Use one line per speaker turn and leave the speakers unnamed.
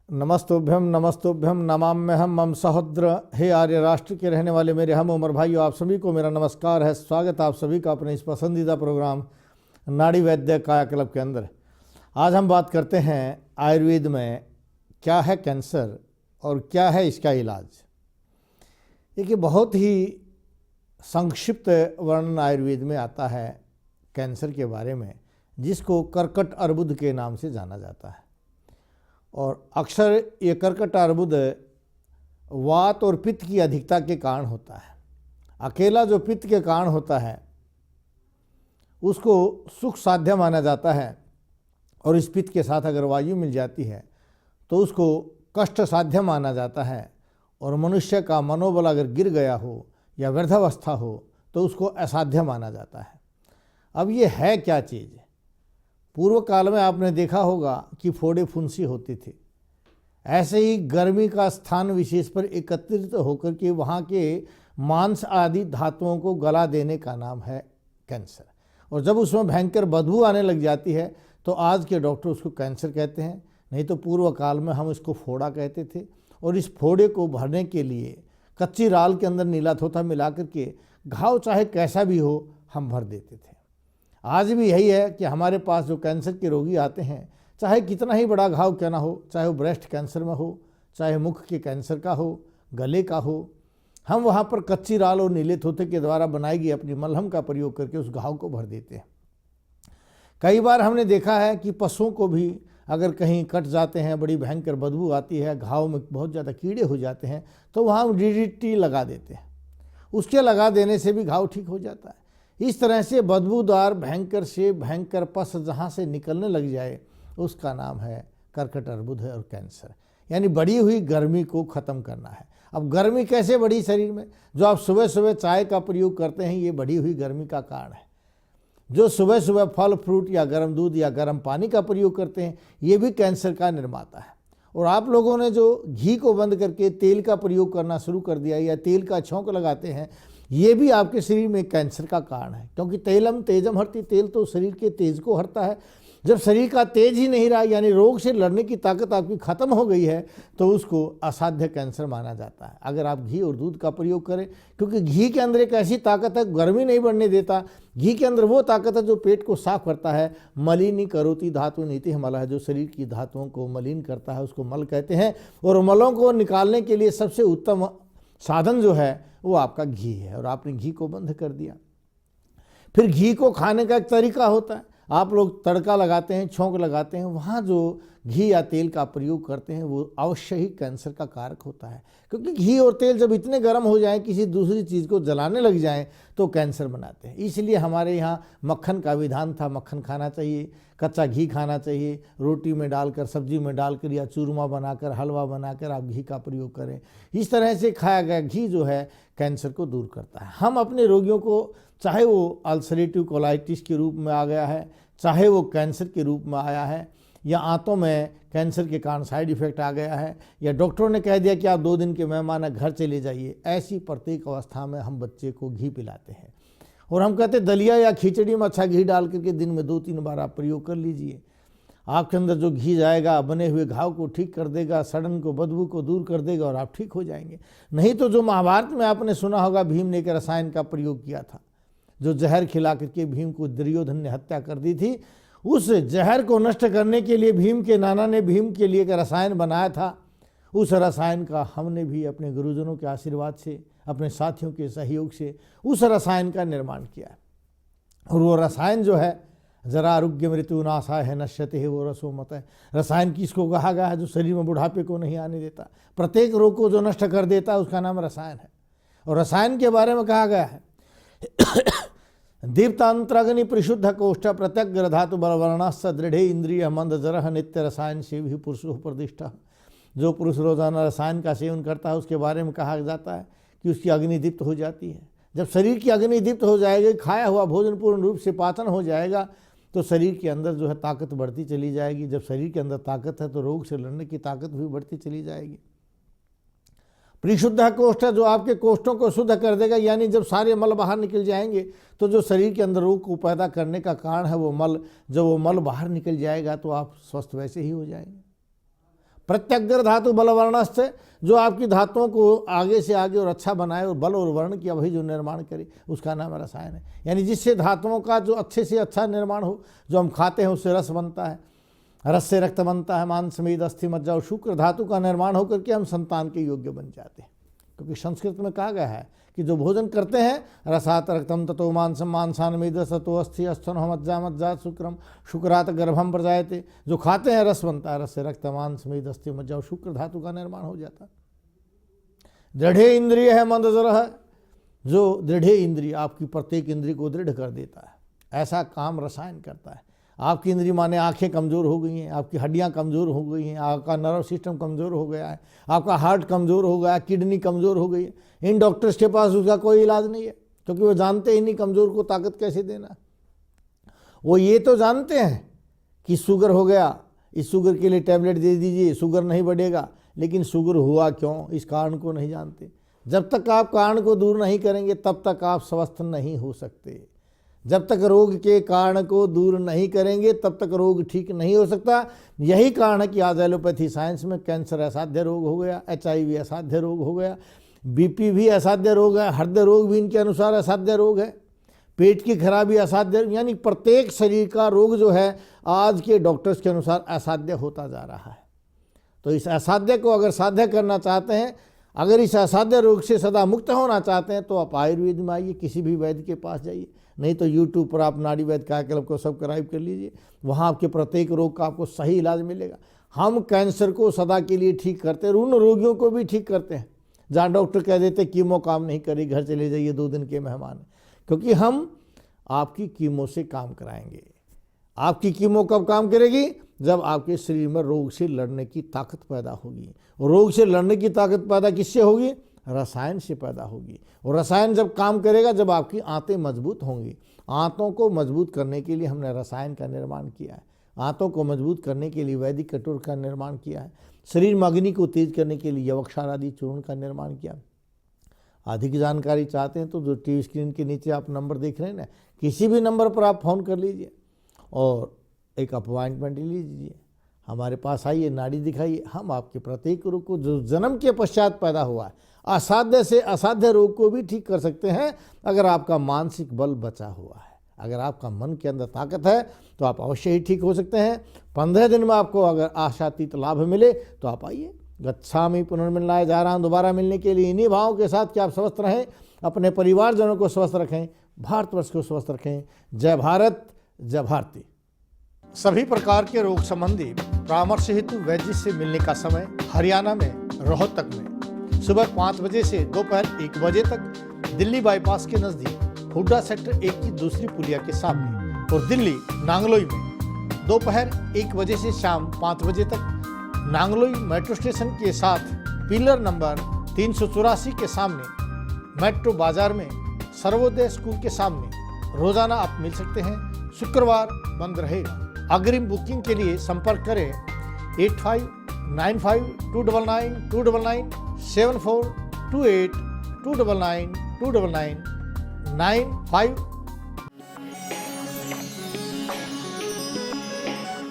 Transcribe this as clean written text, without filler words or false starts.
नमस्तोभ्यम नमस्तोभ्यम नमाम्यहम मम सहोदर। हे आर्य राष्ट्र के रहने वाले मेरे हम उमर भाइयों, आप सभी को मेरा नमस्कार है। स्वागत आप सभी का अपने इस पसंदीदा प्रोग्राम नाड़ी वैद्य कायाकल्प के अंदर। आज हम बात करते हैं आयुर्वेद में क्या है कैंसर और क्या है इसका इलाज। देखिए, बहुत ही संक्षिप्त वर्णन आयुर्वेद में आता है कैंसर के बारे में, जिसको कर्कट अर्बुद के नाम से जाना जाता है। और अक्सर ये कर्कट अर्बुद वात और पित्त की अधिकता के कारण होता है। अकेला जो पित्त के कारण होता है उसको सुख साध्य माना जाता है, और इस पित्त के साथ अगर वायु मिल जाती है तो उसको कष्ट साध्य माना जाता है। और मनुष्य का मनोबल अगर गिर गया हो या वृद्धावस्था हो तो उसको असाध्य माना जाता है। अब ये है क्या चीज़? पूर्व काल में आपने देखा होगा कि फोड़े फुंसी होती थी। ऐसे ही गर्मी का स्थान विशेष पर एकत्रित होकर के वहाँ के मांस आदि धातुओं को गला देने का नाम है कैंसर। और जब उसमें भयंकर बदबू आने लग जाती है तो आज के डॉक्टर उसको कैंसर कहते हैं, नहीं तो पूर्व काल में हम इसको फोड़ा कहते थे। और इस फोड़े को भरने के लिए कच्ची राल के अंदर नीला थोथा मिला करके घाव चाहे कैसा भी हो हम भर देते थे। आज भी यही है कि हमारे पास जो कैंसर के रोगी आते हैं, चाहे कितना ही बड़ा घाव क्यों ना हो, चाहे वो ब्रेस्ट कैंसर में हो, चाहे मुख के कैंसर का हो, गले का हो, हम वहाँ पर कच्ची राल और नीले थोथे के द्वारा बनाई गई अपनी मलहम का प्रयोग करके उस घाव को भर देते हैं। कई बार हमने देखा है कि पशुओं को भी अगर कहीं कट जाते हैं, बड़ी भयंकर बदबू आती है, घाव में बहुत ज़्यादा कीड़े हो जाते हैं, तो वहाँ हम DDT लगा देते हैं। उसके लगा देने से भी घाव ठीक हो जाता है। इस तरह से बदबूदार भयंकर से भयंकर पस जहाँ से निकलने लग जाए उसका नाम है कर्कट अर्बुद और कैंसर। यानी बढ़ी हुई गर्मी को ख़त्म करना है। अब गर्मी कैसे बढ़ी शरीर में? जो आप सुबह सुबह चाय का प्रयोग करते हैं, ये बढ़ी हुई गर्मी का कारण है। जो सुबह सुबह फल फ्रूट या गर्म दूध या गर्म पानी का प्रयोग करते हैं, ये भी कैंसर का निर्माता है। और आप लोगों ने जो घी को बंद करके तेल का प्रयोग करना शुरू कर दिया या तेल का छौंक लगाते हैं, ये भी आपके शरीर में कैंसर का कारण है। क्योंकि तेलम तेजम हरती, तेल तो शरीर के तेज को हरता है। जब शरीर का तेज ही नहीं रहा, यानी रोग से लड़ने की ताकत आपकी खत्म हो गई है, तो उसको असाध्य कैंसर माना जाता है। अगर आप घी और दूध का प्रयोग करें, क्योंकि घी के अंदर एक ऐसी ताकत है, गर्मी नहीं बढ़ने देता। घी के अंदर वो ताकत है जो पेट को साफ करता है। मलिनी करोति धातु नीति मल है, जो शरीर की धातुओं को मलिन करता है उसको मल कहते हैं। और मलों को निकालने के लिए सबसे उत्तम साधन जो है वो आपका घी है। और आपने घी को बंद कर दिया। फिर घी को खाने का एक तरीका होता है। आप लोग तड़का लगाते हैं, छौंक लगाते हैं, वहाँ जो घी या तेल का प्रयोग करते हैं वो अवश्य ही कैंसर का कारक होता है। क्योंकि घी और तेल जब इतने गर्म हो जाएं, किसी दूसरी चीज़ को जलाने लग जाएं, तो कैंसर बनाते हैं। इसलिए हमारे यहाँ मक्खन का विधान था, मक्खन खाना चाहिए, कच्चा घी खाना चाहिए, रोटी में डालकर, सब्जी में डालकर या चूरमा बनाकर, हलवा बनाकर आप घी का प्रयोग करें। इस तरह से खाया गया घी जो है कैंसर को दूर करता है। हम अपने रोगियों को, चाहे वो अल्सरेटिव कोलाइटिस के रूप में आ गया है, चाहे वो कैंसर के रूप में आया है, या आंतों में कैंसर के कारण साइड इफ़ेक्ट आ गया है, या डॉक्टरों ने कह दिया कि आप 2 दिन के मेहमान हैं, घर चले जाइए, ऐसी प्रत्येक अवस्था में हम बच्चे को घी पिलाते हैं। और हम कहते हैं दलिया या खिचड़ी में अच्छा घी डाल करके दिन में 2-3 बार आप प्रयोग कर लीजिए। आपके अंदर जो घी जाएगा बने हुए घाव को ठीक कर देगा, सड़न को, बदबू को दूर कर देगा और आप ठीक हो जाएंगे। नहीं तो जो महाभारत में आपने सुना होगा, भीम ने एक रसायन का प्रयोग किया था, जो जहर खिला करके भीम को दुर्योधन ने हत्या कर दी थी। उस जहर को नष्ट करने के लिए भीम के नाना ने भीम के लिए एक रसायन बनाया था। उस रसायन का हमने भी अपने गुरुजनों के आशीर्वाद से, अपने साथियों के सहयोग से उस रसायन का निर्माण किया। और वो रसायन जो है, जरा आरोग्य मृत्यु नाशा है नश्यते है वो रसो मत है। रसायन किसको कहा गया है? जो शरीर में बुढ़ापे को नहीं आने देता, प्रत्येक रोग को जो नष्ट कर देता है, उसका नाम रसायन है। और रसायन के बारे में कहा गया है दीप्तांतराग्नि परिशुद्ध कोष्ठ प्रत्यग्र धातु बलवर्णाश्च दृढ़े इंद्रिय मंद जरह नित्य रसायन से भी पुरुषो प्रतिष्ठा। जो पुरुष रोजाना रसायन का सेवन करता है उसके बारे में कहा जाता है कि उसकी अग्नि दीप्त हो जाती है। जब शरीर की अग्नि दीप्त हो जाएगी, खाया हुआ भोजन पूर्ण रूप से पाचन हो जाएगा, तो शरीर के अंदर जो है ताकत बढ़ती चली जाएगी। जब शरीर के अंदर ताकत है तो रोग से लड़ने की ताकत भी बढ़ती चली जाएगी। परिशुद्ध कोष्ठ जो आपके कोष्ठों को शुद्ध कर देगा, यानी जब सारे मल बाहर निकल जाएंगे तो जो शरीर के अंदर रोग को पैदा करने का कारण है वो मल, जब वो मल बाहर निकल जाएगा तो आप स्वस्थ वैसे ही हो जाएंगे। प्रत्यग्र धातु बलवर्णस्थ, जो आपकी धातुओं को आगे से आगे और अच्छा बनाए और बल और वर्ण की अभी जो निर्माण करे, उसका नाम रसायन है। यानी जिससे धातुओं का जो अच्छे से अच्छा निर्माण हो, जो हम खाते हैं उससे रस बनता है, रस से रक्त बनता है, मांस मेद अस्थि मज्जा और शुक्र धातु का निर्माण होकर के हम संतान के योग्य बन जाते हैं। क्योंकि संस्कृत में कहा गया है कि जो भोजन करते हैं, रसात रक्तम ततो मांसम मांसान मेद सतो अस्थि अस्थनो मज्जा मज्जा शुक्रम शुक्रात गर्भम प्रजायते, जो खाते हैं रस बनता है, रस से रक्त मांस मेद अस्थि मज्जा और शुक्र धातु का निर्माण हो जाता है। दृढ़ इंद्रिय है मंदजर है, जो दृढ़ इंद्रिय आपकी प्रत्येक इंद्रिय को दृढ़ कर देता है, ऐसा काम रसायन करता है। आपकी इंद्रिय माने आंखें कमज़ोर हो गई हैं, आपकी हड्डियां कमज़ोर हो गई हैं, आपका नर्व सिस्टम कमज़ोर हो गया है, आपका हार्ट कमज़ोर हो गया है, किडनी कमज़ोर हो गई है। इन डॉक्टर्स के पास उसका कोई इलाज नहीं है, क्योंकि वो जानते ही नहीं कमज़ोर को ताकत कैसे देना। वो ये तो जानते हैं कि शुगर हो गया, इस शुगर के लिए टैबलेट दे दीजिए, शुगर नहीं बढ़ेगा, लेकिन शुगर हुआ क्यों, इस कारण को नहीं जानते। जब तक आप कारण को दूर नहीं करेंगे तब तक आप स्वस्थ नहीं हो सकते। जब तक रोग के कारण को दूर नहीं करेंगे तब तक रोग ठीक नहीं हो सकता। यही कारण है कि आज एलोपैथी साइंस में कैंसर असाध्य रोग हो गया, HIV असाध्य रोग हो गया, BP भी असाध्य रोग है, हृदय रोग भी इनके अनुसार असाध्य रोग है, पेट की खराबी असाध्य, यानी प्रत्येक शरीर का रोग जो है आज के डॉक्टर्स के अनुसार असाध्य होता जा रहा है। तो इस असाध्य को अगर साध्य करना चाहते हैं, अगर इस असाध्य रोग से सदा मुक्त होना चाहते हैं, तो आप आयुर्वेद में आइए, किसी भी वैद्य के पास जाइए, नहीं तो यूट्यूब पर आप नाड़ी वैद्य कायाकल्प को सब्सक्राइब कर लीजिए, वहाँ आपके प्रत्येक रोग का आपको सही इलाज मिलेगा। हम कैंसर को सदा के लिए ठीक करते हैं, उन रोगियों को भी ठीक करते हैं जहाँ डॉक्टर कह देते कीमो काम नहीं करी, घर चले जाइए, 2 दिन के मेहमान, क्योंकि हम आपकी कीमो से काम कराएंगे। आपकी कीमो कब काम करेगी? जब आपके शरीर में रोग से लड़ने की ताकत पैदा होगी। रोग से लड़ने की ताकत पैदा किससे होगी? रसायन से पैदा होगी। और रसायन जब काम करेगा जब आपकी आंतें मजबूत होंगी। आंतों को मजबूत करने के लिए हमने रसायन का निर्माण किया है। आंतों को मजबूत करने के लिए वैदिक कटोर का निर्माण किया है। शरीर में अग्नि को तेज करने के लिए यवक्षार आदि चूर्ण का निर्माण किया। अधिक जानकारी चाहते हैं तो जो टीवी स्क्रीन के नीचे आप नंबर देख रहे हैं ना, किसी भी नंबर पर आप फ़ोन कर लीजिए और एक अपॉइंटमेंट लीजिए, हमारे पास आइए, नाड़ी दिखाइए। हम आपके प्रत्येक रोग को जो जन्म के पश्चात पैदा हुआ है, असाध्य से असाध्य रोग को भी ठीक कर सकते हैं अगर आपका मानसिक बल बचा हुआ है। अगर आपका मन के अंदर ताकत है तो आप अवश्य ही ठीक हो सकते हैं। 15 दिन में आपको अगर आशातीत लाभ मिले तो आप आइए। गच्छामि पुनर्मिलनाय, जा रहा हूँ दोबारा मिलने के लिए, इन्हीं भावों के साथ कि आप स्वस्थ रहें, अपने परिवारजनों को स्वस्थ रखें, भारतवर्ष को स्वस्थ रखें। जय भारत, जय भारती। सभी प्रकार के रोग संबंधी परामर्श हेतु वैद्य से मिलने का समय हरियाणा में रोहतक में सुबह 5 बजे से दोपहर 1 बजे तक, दिल्ली बाईपास के नज़दीक हुड्डा सेक्टर 1 की दूसरी पुलिया के सामने, और दिल्ली नांगलोई में दोपहर 1 बजे से शाम 5 बजे तक, नांगलोई मेट्रो स्टेशन के साथ पिलर नंबर 384 के सामने, मेट्रो बाजार में सर्वोदय स्कूल के सामने रोजाना आप मिल सकते हैं। शुक्रवार बंद रहेगा। अग्रिम बुकिंग के लिए संपर्क करें 8595299299 7428299299 95